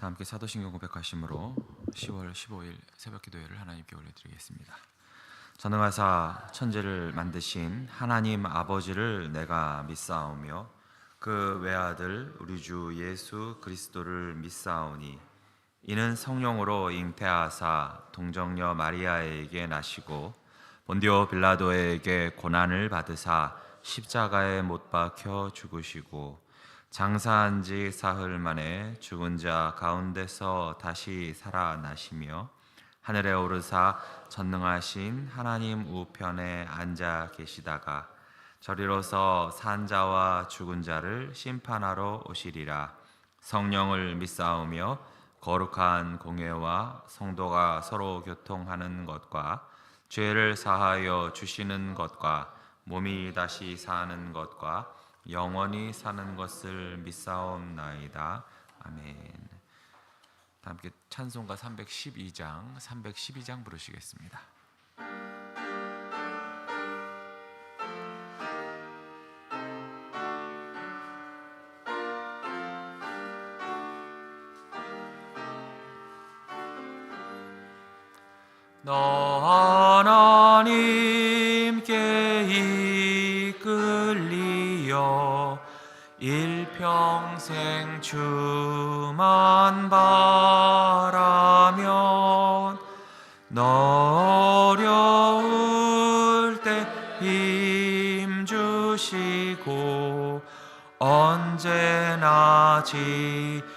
다 함께 사도신경 고백하심으로 10월 15일 새벽기도회를 하나님께 올려드리겠습니다. 전능하사 천지를 만드신 하나님 아버지를 내가 믿사오며 그 외아들 우리 주 예수 그리스도를 믿사오니 이는 성령으로 잉태하사 동정녀 마리아에게 나시고 본디오 빌라도에게 고난을 받으사 십자가에 못 박혀 죽으시고 장사한 지 사흘 만에 죽은 자 가운데서 다시 살아나시며 하늘에 오르사 전능하신 하나님 우편에 앉아 계시다가 저리로서 산 자와 죽은 자를 심판하러 오시리라. 성령을 믿사오며 거룩한 공회와 성도가 서로 교통하는 것과 죄를 사하여 주시는 것과 몸이 다시 사는 것과 영원히 사는 것을 믿사옵나이다. 아멘. 다 함께 찬송가 312장 부르시겠습니다. 너 하나님께 이끌리어 일평생 주만 바라면 너 어려울 때 힘 주시고 언제나 지켜주시리.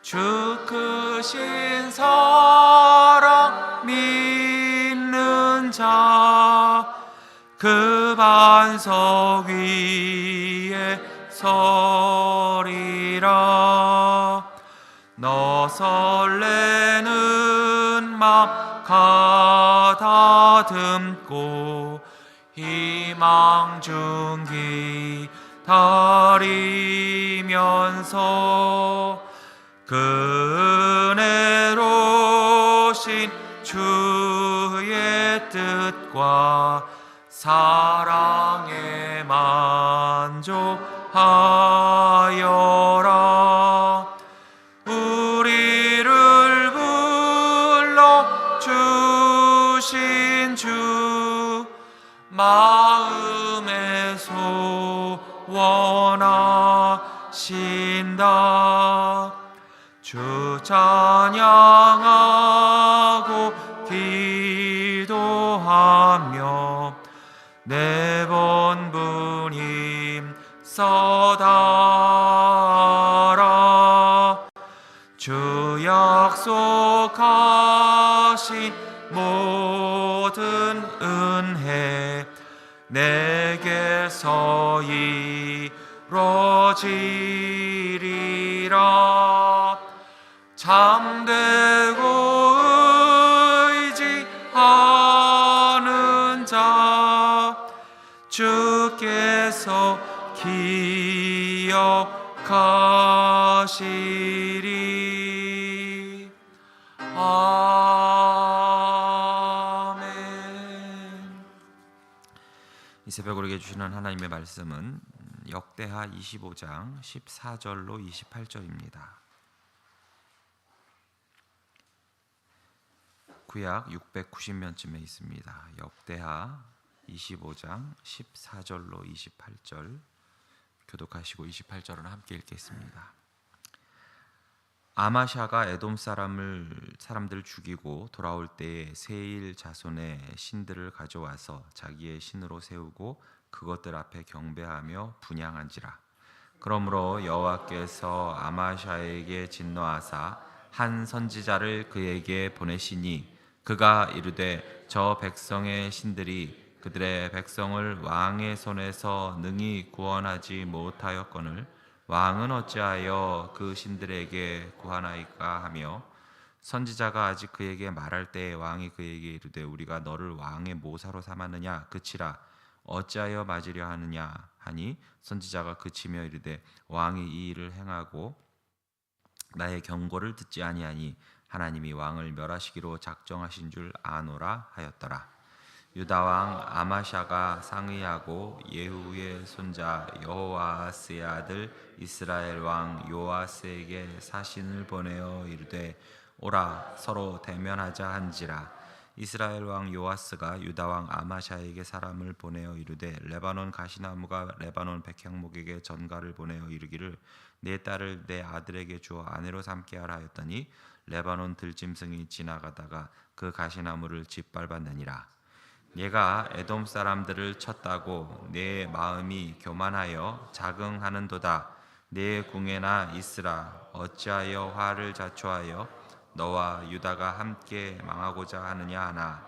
주 크신 사랑 믿는 자 그 반석 위에 서리라. 너 설레는 맘 가다듬고 희망 중 기다리면서 그 은혜로신 주의 뜻과 사랑에 만족하여라. 우리를 불러주신 주 마음에 소원하신다. 주 찬양하고 기도하며 내 본분임 써다라. 주 약속하신 모든 은혜 내게서 이루어지리라. 참되고 의지하는 자 주께서 기억하시리. 아멘. 이 새벽 우리에게 주시는 하나님의 말씀은 역대하 25장 14절로 28절입니다. 구약 690면쯤에 있습니다. 역대하 25장 14절로 28절 교독하시고 28절은 함께 읽겠습니다. 아마샤가 에돔 사람들 죽이고 돌아올 때에 세일 자손의 신들을 가져와서 자기의 신으로 세우고 그것들 앞에 경배하며 분향한지라. 그러므로 여호와께서 아마샤에게 진노하사 한 선지자를 그에게 보내시니 그가 이르되 저 백성의 신들이 그들의 백성을 왕의 손에서 능히 구원하지 못하였거늘 왕은 어찌하여 그 신들에게 구하나이까 하며 선지자가 아직 그에게 말할 때에 왕이 그에게 이르되 우리가 너를 왕의 모사로 삼았느냐 그치라. 어찌하여 맞으려 하느냐 하니 선지자가 그치며 이르되 왕이 이 일을 행하고 나의 경고를 듣지 아니하니 하나님이 왕을 멸하시기로 작정하신 줄 아노라 하였더라. 유다 왕 아마샤가 상의하고 예후의 손자 여호아스의 아들 이스라엘 왕 요아스에게 사신을 보내어 이르되 오라 서로 대면하자 한지라. 이스라엘 왕 요아스가 유다 왕 아마샤에게 사람을 보내어 이르되 레바논 가시나무가 레바논 백향목에게 전가를 보내어 이르기를 내 딸을 내 아들에게 주어 아내로 삼게 하라 하였더니 레바논 들짐승이 지나가다가 그 가시나무를 짓밟았느니라. 얘가 에돔 사람들을 쳤다고 내 마음이 교만하여 자긍하는도다. 내 궁에나 있으라. 어찌하여 화를 자초하여 너와 유다가 함께 망하고자 하느냐 하나.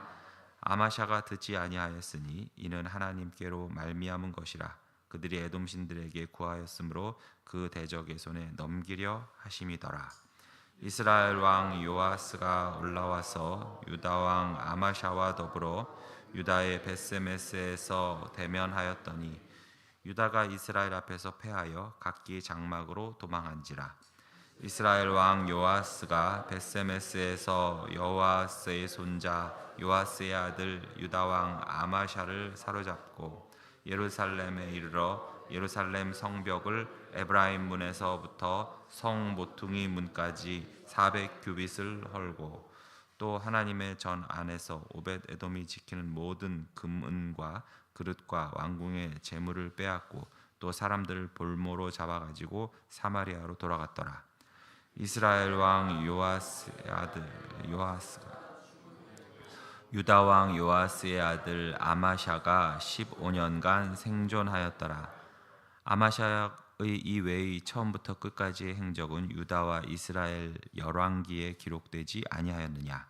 아마샤가 듣지 아니하였으니 이는 하나님께로 말미암은 것이라. 그들이 에돔 신들에게 구하였으므로 그 대적의 손에 넘기려 하심이더라. 이스라엘 왕 요아스가 올라와서 유다 왕 아마샤와 더불어 유다의 베스메스에서 대면하였더니 유다가 이스라엘 앞에서 패하여 각기 장막으로 도망한지라. 이스라엘 왕 요아스가 베스메스에서 여호아스의 손자 요아스의 아들 유다 왕 아마샤를 사로잡고 예루살렘에 이르러 예루살렘 성벽을 에브라임 문에서부터 성 모퉁이 문까지 400규빗을 헐고 또 하나님의 전 안에서 오벳 에돔이 지키는 모든 금은과 그릇과 왕궁의 재물을 빼앗고 또 사람들을 볼모로 잡아가지고 사마리아로 돌아갔더라. 이스라엘 왕 요아스의 아들 요아스가 유다 왕 요아스의 아들 아마샤가 15년간 생존하였더라. 아마샤의 이외의 처음부터 끝까지의 행적은 유다와 이스라엘 열왕기에 기록되지 아니하였느냐.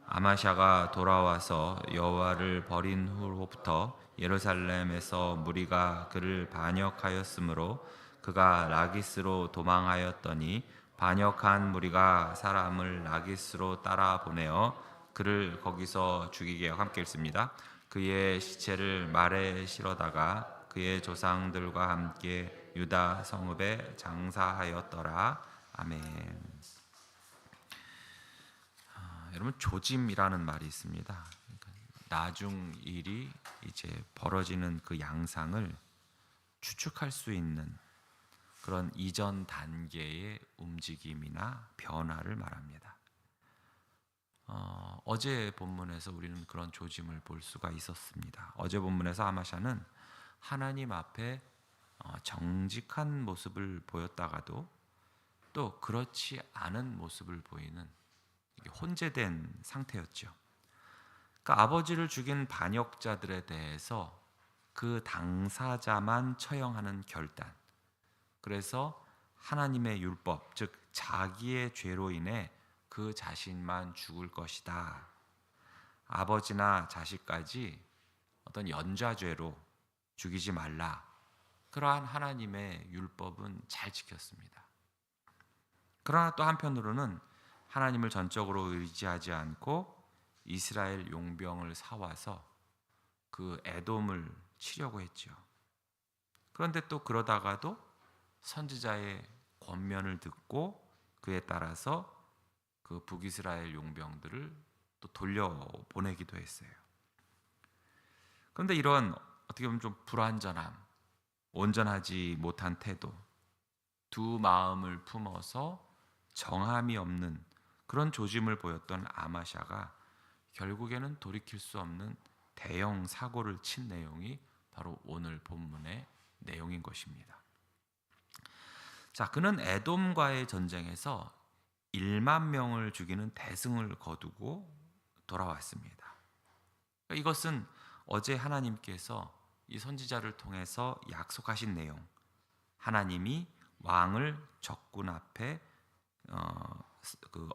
아마샤가 돌아와서 여호와를 버린 후로부터 예루살렘에서 무리가 그를 반역하였으므로 그가 라기스로 도망하였더니 반역한 무리가 사람을 라기스로 따라 보내어 그를 거기서 죽이게 함께 읽습니다. 그의 시체를 말에 실어다가 그의 조상들과 함께 유다 성읍에 장사하였더라. 아멘. 여러분 조짐이라는 말이 있습니다. 그러니까 나중 일이 이제 벌어지는 그 양상을 추측할 수 있는 그런 이전 단계의 움직임이나 변화를 말합니다. 어제 본문에서 우리는 그런 조짐을 볼 수가 있었습니다. 어제 본문에서 아마샤는 하나님 앞에 정직한 모습을 보였다가도 또 그렇지 않은 모습을 보이는 혼재된 상태였죠. 그러니까 아버지를 죽인 반역자들에 대해서 그 당사자만 처형하는 결단. 그래서 하나님의 율법, 즉 자기의 죄로 인해 그 자신만 죽을 것이다. 아버지나 자식까지 어떤 연좌죄로 죽이지 말라. 그러한 하나님의 율법은 잘 지켰습니다. 그러나 또 한편으로는 하나님을 전적으로 의지하지 않고 이스라엘 용병을 사와서 그 에돔을 치려고 했죠. 그런데 또 그러다가도 선지자의 권면을 듣고 그에 따라서 그 북이스라엘 용병들을 또 돌려보내기도 했어요. 그런데 이런 어떻게 보면 좀 불완전함, 온전하지 못한 태도, 두 마음을 품어서 정함이 없는 그런 조짐을 보였던 아마샤가 결국에는 돌이킬 수 없는 대형 사고를 친 내용이 바로 오늘 본문의 내용인 것입니다. 자, 그는 에돔과의 전쟁에서 1만 명을 죽이는 대승을 거두고 돌아왔습니다. 이것은 어제 하나님께서 이 선지자를 통해서 약속하신 내용, 하나님이 왕을 적군 앞에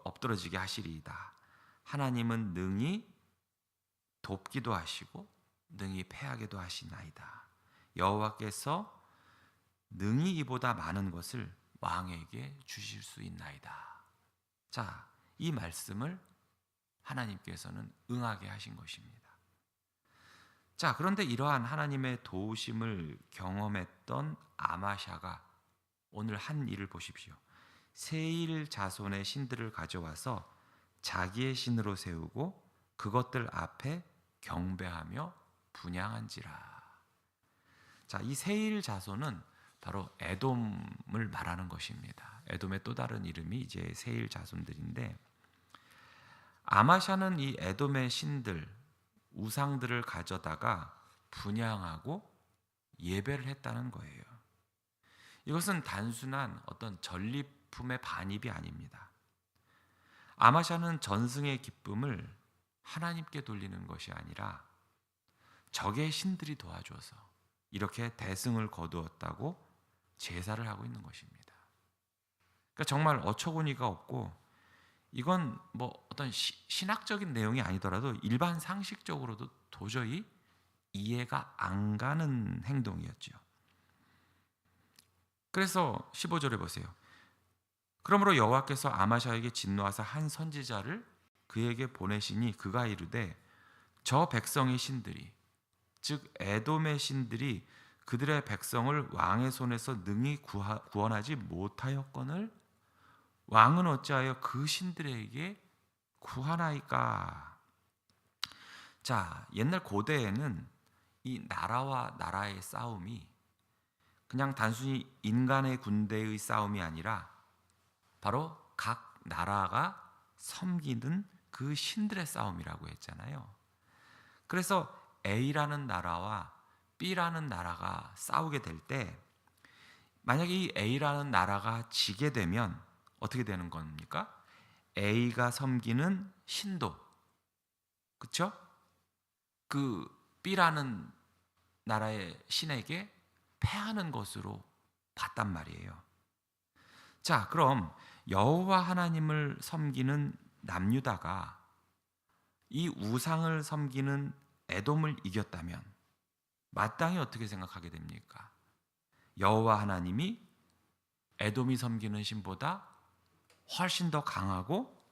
엎드러지게 하시리이다. 하나님은 능히 돕기도 하시고 능히 패하기도 하시나이다. 여호와께서 능히 이보다 많은 것을 왕에게 주실 수 있나이다. 자, 이 말씀을 하나님께서는 응하게 하신 것입니다. 자, 그런데 이러한 하나님의 도우심을 경험했던 아마샤가 오늘 한 일을 보십시오. 세일 자손의 신들을 가져와서 자기의 신으로 세우고 그것들 앞에 경배하며 분향한지라. 자, 이 세일 자손은 바로 에돔을 말하는 것입니다. 에돔의 또 다른 이름이 이제 세일 자손들인데, 아마샤는 이 에돔의 신들, 우상들을 가져다가 분향하고 예배를 했다는 거예요. 이것은 단순한 어떤 전리품의 반입이 아닙니다. 아마샤는 전승의 기쁨을 하나님께 돌리는 것이 아니라 적의 신들이 도와줘서 이렇게 대승을 거두었다고 제사를 하고 있는 것입니다. 그러니까 정말 어처구니가 없고, 이건 뭐 어떤 신학적인 내용이 아니더라도 일반 상식적으로도 도저히 이해가 안 가는 행동이었죠. 그래서 15절에 보세요. 그러므로 여호와께서 아마샤에게 진노하사 한 선지자를 그에게 보내시니 그가 이르되, 저 백성의 신들이, 즉 에돔의 신들이 그들의 백성을 왕의 손에서 능히 구원하지 못하였거늘 왕은 어찌하여 그 신들에게 구하나이까. 자, 옛날 고대에는 이 나라와 나라의 싸움이 그냥 단순히 인간의 군대의 싸움이 아니라 바로 각 나라가 섬기는 그 신들의 싸움이라고 했잖아요. 그래서 A라는 나라와 B라는 나라가 싸우게 될 때, 만약에 이 A라는 나라가 지게 되면 어떻게 되는 겁니까? A가 섬기는 신도, 그렇죠? 그 B라는 나라의 신에게 패하는 것으로 봤단 말이에요. 자, 그럼 여호와 하나님을 섬기는 남유다가 이 우상을 섬기는 에돔을 이겼다면 마땅히 어떻게 생각하게 됩니까? 여호와 하나님이 에돔이 섬기는 신보다 훨씬 더 강하고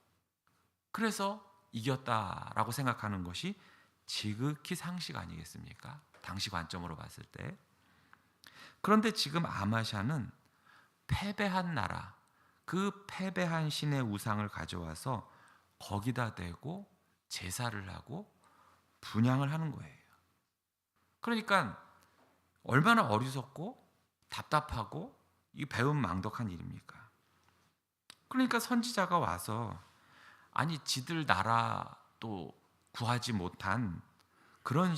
그래서 이겼다라고 생각하는 것이 지극히 상식 아니겠습니까? 당시 관점으로 봤을 때. 그런데 지금 아마샤는 패배한 나라, 그 패배한 신의 우상을 가져와서 거기다 대고 제사를 하고 분향을 하는 거예요. 그러니까 얼마나 어리석고 답답하고 이 배은망덕한 일입니까? 그러니까 선지자가 와서, 아니 지들 나라도 구하지 못한 그런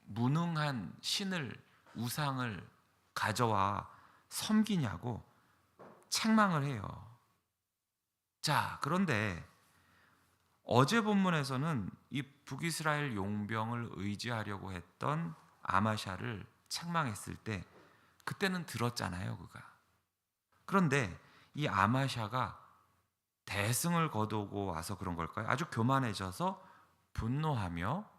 무능한 신을, 우상을 가져와 섬기냐고 책망을 해요. 자, 그런데 어제 본문에서는 이 북이스라엘 용병을 의지하려고 했던 아마샤를 책망했을 때 그때는 들었잖아요, 그가. 그런데 이 아마샤가 대승을 거두고 와서 그런 걸까요? 아주 교만해져서 분노하며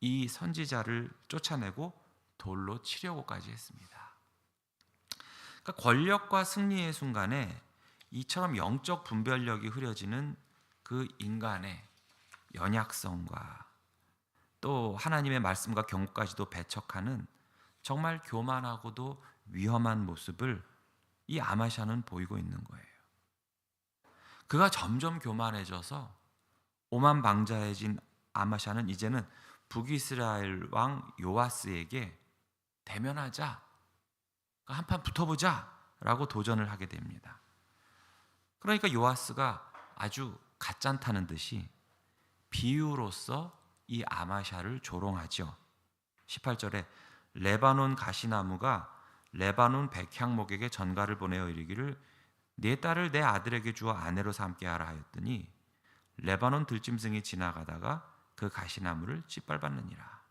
이 선지자를 쫓아내고 돌로 치려고까지 했습니다. 그러니까 권력과 승리의 순간에 이처럼 영적 분별력이 흐려지는 그 인간의 연약성과 또 하나님의 말씀과 경고까지도 배척하는 정말 교만하고도 위험한 모습을 이 아마샤는 보이고 있는 거예요. 그가 점점 교만해져서 오만방자해진 아마샤는 이제는 북이스라엘 왕 요아스에게 대면하자, 한판 붙어보자 라고 도전을 하게 됩니다. 그러니까 요아스가 아주 갓잔타는 듯이 비유로서 이 아마샤를 조롱하죠. 18절에 레바논 가시나무가 레바논 백향목에게 전가를 보내어 이르기를 네 딸을 내 아들에게 주어 아내로 삼게 하라 하였더니 레바논 들짐승이 지나가다가 그 가시나무를 짓밟았느니라.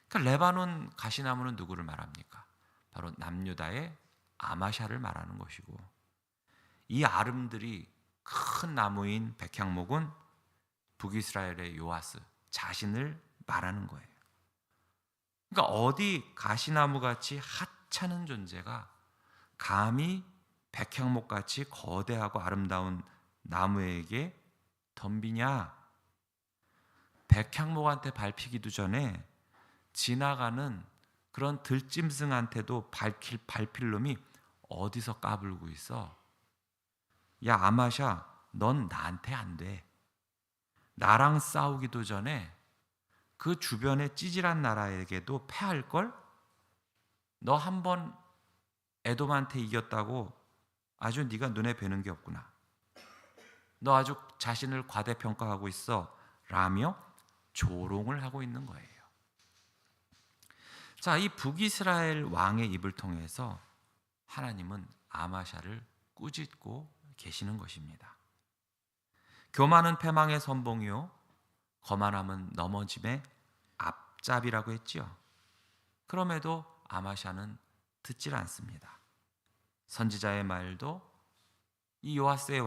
그러니까 레바논 가시나무는 누구를 말합니까? 바로 남유다의 아마샤를 말하는 것이고, 이 아름들이 큰 나무인 백향목은 북이스라엘의 요아스 자신을 말하는 거예요. 그러니까 어디 가시나무같이 하찮은 존재가 감히 백향목같이 거대하고 아름다운 나무에게 덤비냐? 백향목한테 밟히기도 전에 지나가는 그런 들짐승한테도 밟힐 놈이 어디서 까불고 있어? 야 아마샤, 넌 나한테 안 돼. 나랑 싸우기도 전에 그 주변의 찌질한 나라에게도 패할 걸? 너 한 번 에돔한테 이겼다고 아주 네가 눈에 뵈는 게 없구나. 너 아주 자신을 과대평가하고 있어. 라며 조롱을 하고 있는 거예요. 자, 이 북이스라엘 왕의 입을 통해서 하나님은 아마샤를 꾸짖고 계시는 것입니다. 교만은 패망의 선봉이요 거만함은 넘어짐의 앞잡이라고 했지요. 그럼에도 아마샤는 듣질 않습니다. 선지자의 말도 이 요아스의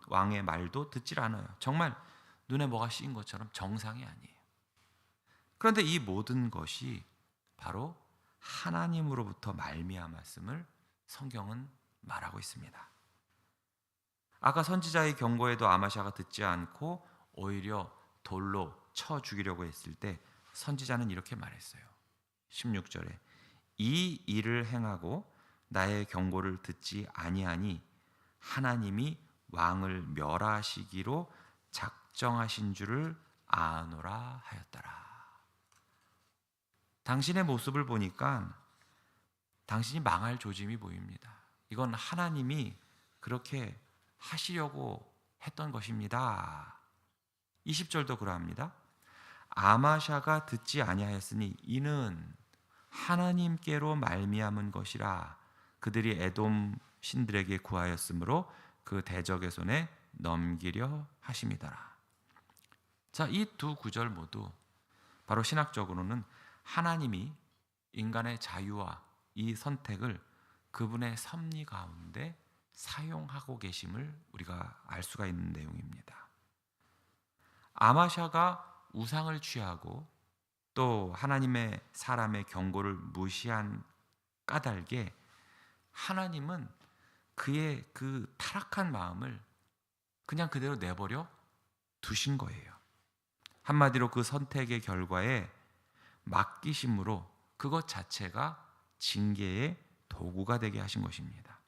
왕의 말도 듣질 않아요. 정말 눈에 뭐가 씌인 것처럼 정상이 아니에요. 그런데 이 모든 것이 바로 하나님으로부터 말미암았음을 성경은 말하고 있습니다. 아까 선지자의 경고에도 아마샤가 듣지 않고 오히려 돌로 쳐 죽이려고 했을 때 선지자는 이렇게 말했어요. 16절에 이 일을 행하고 나의 경고를 듣지 아니하니 하나님이 왕을 멸하시기로 작정하신 줄을 아노라 하였더라. 당신의 모습을 보니까 당신이 망할 조짐이 보입니다. 이건 하나님이 그렇게 하시려고 했던 것입니다. 20절도 그러합니다. 아마샤가 듣지 아니하였으니 이는 하나님께로 말미암은 것이라. 그들이 에돔 신들에게 구하였으므로 그 대적의 손에 넘기려 하심이더라. 자, 이 두 구절 모두 바로 신학적으로는 하나님이 인간의 자유와 이 선택을 그분의 섭리 가운데 사용하고 계심을 우리가 알 수가 있는 내용입니다. 아마샤가 우상을 취하고 또 하나님의 사람의 경고를 무시한 까닭에 하나님은 그의 그 타락한 마음을 그냥 그대로 내버려 두신 거예요. 한마디로 그 선택의 결과에 맡기심으로 그것 자체가 징계의 도구가 되게 하신 것입니다.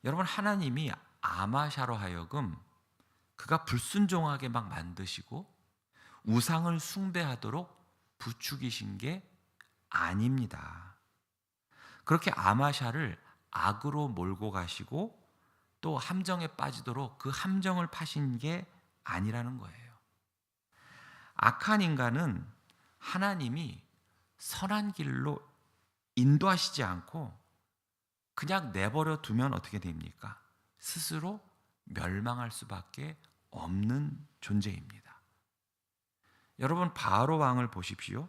여러분, 하나님이 아마샤로 하여금 그가 불순종하게 막 만드시고 우상을 숭배하도록 부추기신 게 아닙니다. 그렇게 아마샤를 악으로 몰고 가시고 또 함정에 빠지도록 그 함정을 파신 게 아니라는 거예요. 악한 인간은 하나님이 선한 길로 인도하시지 않고 그냥 내버려 두면 어떻게 됩니까? 스스로 멸망할 수밖에 없는 존재입니다. 여러분, 바로 왕을 보십시오.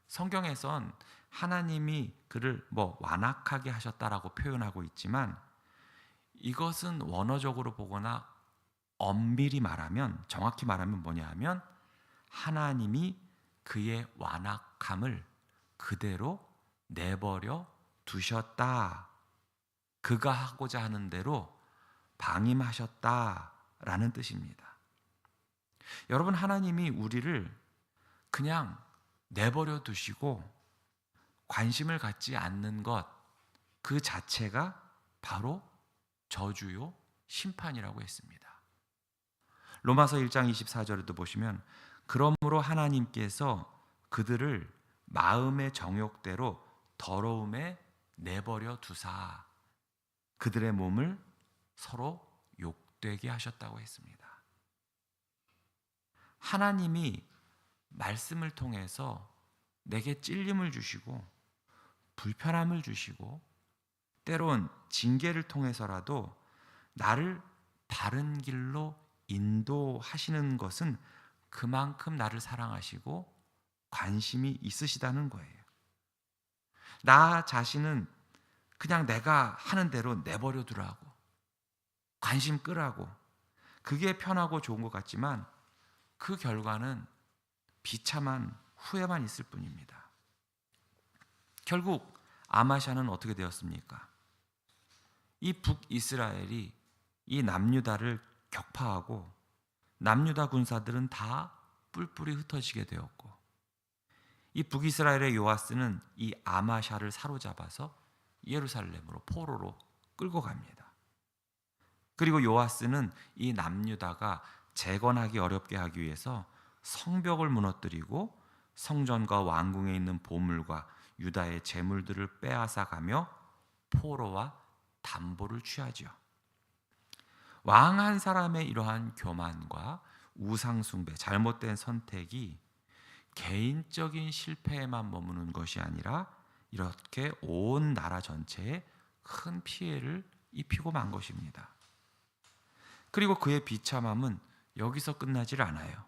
성경에선 하나님이 그를 완악하게 하셨다라고 표현하고 있지만 이것은 원어적으로 보거나 엄밀히 말하면, 정확히 말하면 뭐냐 하면 하나님이 그의 완악함을 그대로 내버려 두셨다. 그가 하고자 하는 대로 방임하셨다라는 뜻입니다. 여러분, 하나님이 우리를 그냥 내버려 두시고 관심을 갖지 않는 것, 그 자체가 바로 저주요 심판이라고 했습니다. 로마서 1장 24절에도 보시면 그러므로 하나님께서 그들을 마음의 정욕대로 더러움에 내버려 두사 그들의 몸을 서로 욕되게 하셨다고 했습니다. 하나님이 말씀을 통해서 내게 찔림을 주시고 불편함을 주시고 때론 징계를 통해서라도 나를 바른 길로 인도하시는 것은 그만큼 나를 사랑하시고 관심이 있으시다는 거예요. 나 자신은 그냥 내가 하는 대로 내버려 두라고, 관심 끄라고, 그게 편하고 좋은 것 같지만 그 결과는 비참한 후회만 있을 뿐입니다. 결국 아마샤는 어떻게 되었습니까? 이 북이스라엘이 이 남유다를 격파하고 남유다 군사들은 다 뿔뿔이 흩어지게 되었고 이 북이스라엘의 요아스는 이 아마샤를 사로잡아서 예루살렘으로 포로로 끌고 갑니다. 그리고 요아스는 이 남유다가 재건하기 어렵게 하기 위해서 성벽을 무너뜨리고 성전과 왕궁에 있는 보물과 유다의 재물들을 빼앗아가며 포로와 담보를 취하지요. 왕 한 사람의 이러한 교만과 우상숭배, 잘못된 선택이 개인적인 실패에만 머무는 것이 아니라 이렇게 온 나라 전체에 큰 피해를 입히고 만 것입니다. 그리고 그의 비참함은 여기서 끝나질 않아요.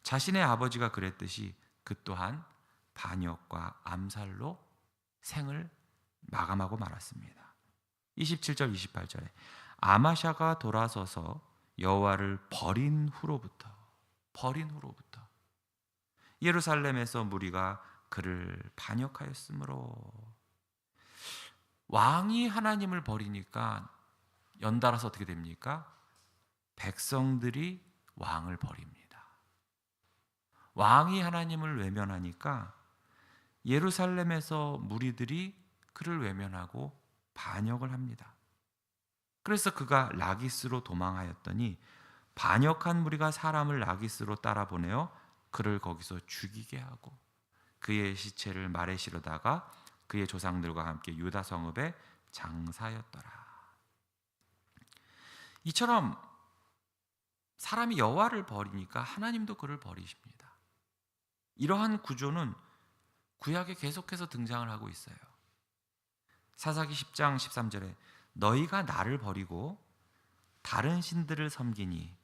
자신의 아버지가 그랬듯이 그 또한 반역과 암살로 생을 마감하고 말았습니다. 27절 28절에 아마샤가 돌아서서 여호와를 버린 후로부터 예루살렘에서 무리가 그를 반역하였으므로. 왕이 하나님을 버리니까 연달아서 어떻게 됩니까? 백성들이 왕을 버립니다. 왕이 하나님을 외면하니까 예루살렘에서 무리들이 그를 외면하고 반역을 합니다. 그래서 그가 라기스로 도망하였더니 반역한 무리가 사람을 라기스로 따라 보내어 그를 거기서 죽이게 하고 그의 시체를 말에 실어다가 그의 조상들과 함께 유다 성읍에 장사하였더라. 이처럼 사람이 여호와를 버리니까 하나님도 그를 버리십니다. 이러한 구조는 구약에 계속해서 등장을 하고 있어요. 사사기 10장 13절에 너희가 나를 버리고 다른 신들을 섬기니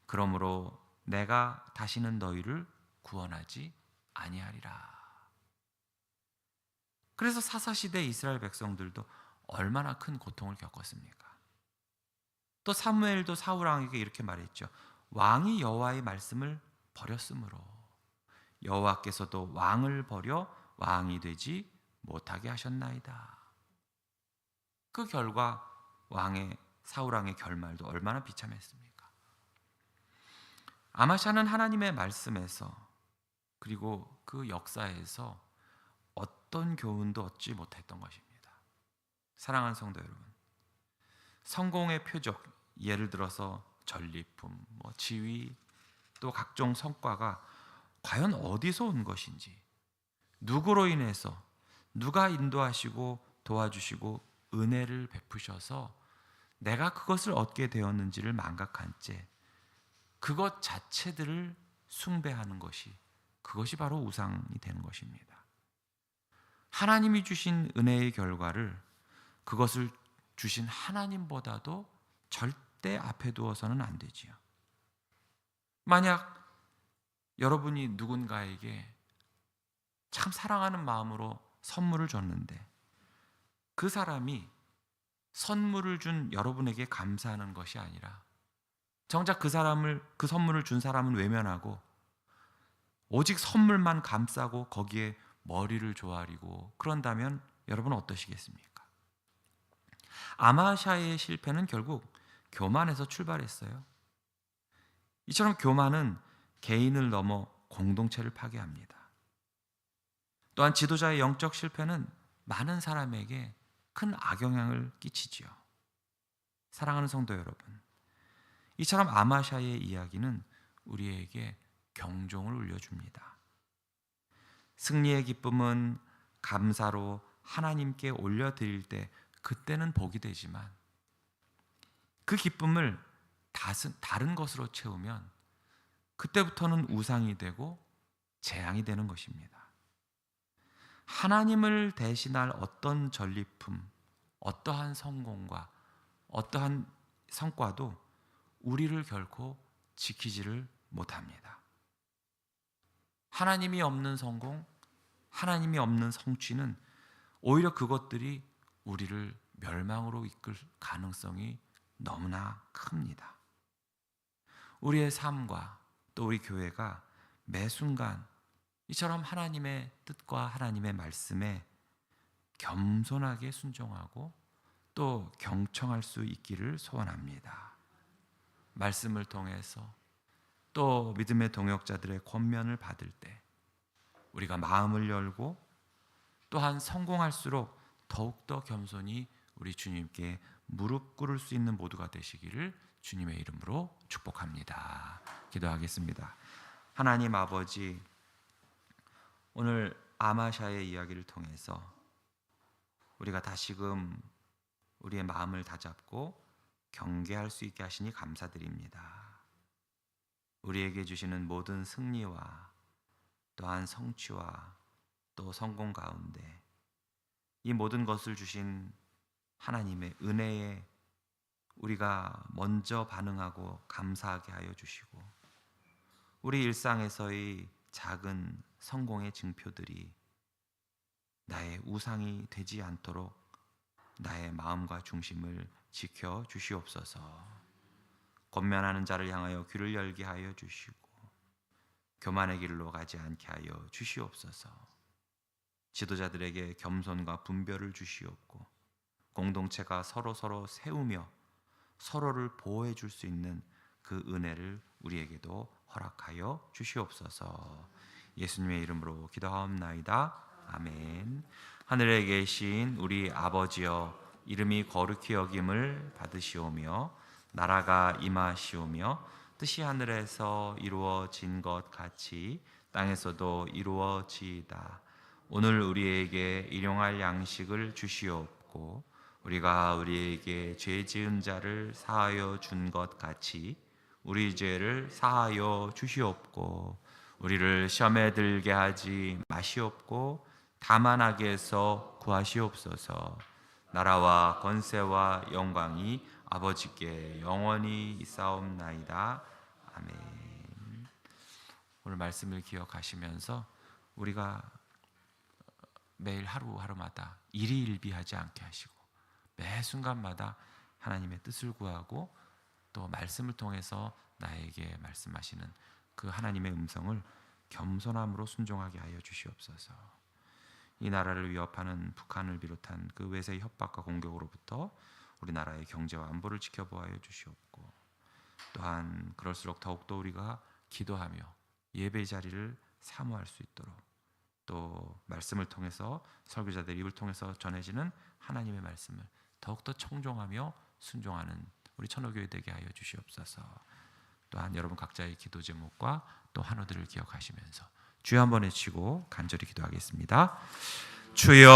그러므로 내가 다시는 너희를 구원하지 아니하리라. 그래서 사사시대 이스라엘 백성들도 얼마나 큰 고통을 겪었습니까? 또 사무엘도 사울 왕에게 이렇게 말했죠. 왕이 여호와의 말씀을 버렸으므로 여호와께서도 왕을 버려 왕이 되지 못하게 하셨나이다. 그 결과 사울 왕의 결말도 얼마나 비참했습니까? 아마샤는 하나님의 말씀에서 그리고 그 역사에서 어떤 교훈도 얻지 못했던 것입니다. 사랑하는 성도 여러분, 성공의 표적, 예를 들어서 전리품, 지위, 또 각종 성과가 과연 어디서 온 것인지, 누구로 인해서 누가 인도하시고 도와주시고 은혜를 베푸셔서 내가 그것을 얻게 되었는지를 망각한 채 그것 자체들을 숭배하는 그것이 바로 우상이 되는 것입니다. 하나님이 주신 은혜의 결과를 그것을 주신 하나님보다도 절대 앞에 두어서는 안 되지요. 만약 여러분이 누군가에게 참 사랑하는 마음으로 선물을 줬는데 그 사람이 선물을 준 여러분에게 감사하는 것이 아니라 정작 그 선물을 준 사람은 외면하고 오직 선물만 감싸고 거기에 머리를 조아리고 그런다면 여러분은 어떠시겠습니까? 아마샤의 실패는 결국 교만에서 출발했어요. 이처럼 교만은 개인을 넘어 공동체를 파괴합니다. 또한 지도자의 영적 실패는 많은 사람에게 큰 악영향을 끼치지요. 사랑하는 성도 여러분, 이처럼 아마샤의 이야기는 우리에게 경종을 울려줍니다. 승리의 기쁨은 감사로 하나님께 올려드릴 때 그때는 복이 되지만 그 기쁨을 다른 것으로 채우면 그때부터는 우상이 되고 재앙이 되는 것입니다. 하나님을 대신할 어떤 전리품, 어떠한 성공과 어떠한 성과도 우리를 결코 지키지를 못합니다. 하나님이 없는 성공, 하나님이 없는 성취는 오히려 그것들이 우리를 멸망으로 이끌 가능성이 너무나 큽니다. 우리의 삶과 또 우리 교회가 매 순간 이처럼 하나님의 뜻과 하나님의 말씀에 겸손하게 순종하고 또 경청할 수 있기를 소원합니다. 말씀을 통해서 또 믿음의 동역자들의 권면을 받을 때 우리가 마음을 열고 또한 성공할수록 더욱더 겸손히 우리 주님께 무릎 꿇을 수 있는 모두가 되시기를 주님의 이름으로 축복합니다. 기도하겠습니다. 하나님 아버지, 오늘 아마샤의 이야기를 통해서 우리가 다시금 우리의 마음을 다잡고 경계할 수 있게 하시니 감사드립니다. 우리에게 주시는 모든 승리와 또한 성취와 또 성공 가운데 이 모든 것을 주신 하나님의 은혜에 우리가 먼저 반응하고 감사하게 하여 주시고, 우리 일상에서의 작은 성공의 증표들이 나의 우상이 되지 않도록 나의 마음과 중심을 지켜 주시옵소서. 권면하는 자를 향하여 귀를 열게 하여 주시고 교만의 길로 가지 않게 하여 주시옵소서. 지도자들에게 겸손과 분별을 주시옵고 공동체가 서로 세우며 서로를 보호해 줄 수 있는 그 은혜를 우리에게도 허락하여 주시옵소서. 예수님의 이름으로 기도하옵나이다. 아멘. 하늘에 계신 우리 아버지여, 이름이 거룩히 여김을 받으시오며 나라가 임하시오며 뜻이 하늘에서 이루어진 것 같이 땅에서도 이루어지이다. 오늘 우리에게 일용할 양식을 주시옵고 우리가 우리에게 죄 지은 자를 사하여 준 것 같이 우리 죄를 사하여 주시옵고 우리를 시험에 들게 하지 마시옵고 다만 악에서 구하시옵소서. 나라와 권세와 영광이 아버지께 영원히 있사옵나이다. 아멘. 오늘 말씀을 기억하시면서 우리가 매일 하루하루마다 일희일비하지 않게 하시고 매 순간마다 하나님의 뜻을 구하고 또 말씀을 통해서 나에게 말씀하시는 그 하나님의 음성을 겸손함으로 순종하게 하여 주시옵소서. 이 나라를 위협하는 북한을 비롯한 그 외세의 협박과 공격으로부터 우리나라의 경제와 안보를 지켜보아여 주시옵고 또한 그럴수록 더욱더 우리가 기도하며 예배 자리를 사모할 수 있도록 또 말씀을 통해서 설교자들의 입을 통해서 전해지는 하나님의 말씀을 더욱더 청종하며 순종하는 우리 천호교회 되게 하여 주시옵소서. 또한 여러분 각자의 기도 제목과 또 한우들을 기억하시면서 주여 한번 외치고 간절히 기도하겠습니다. 주여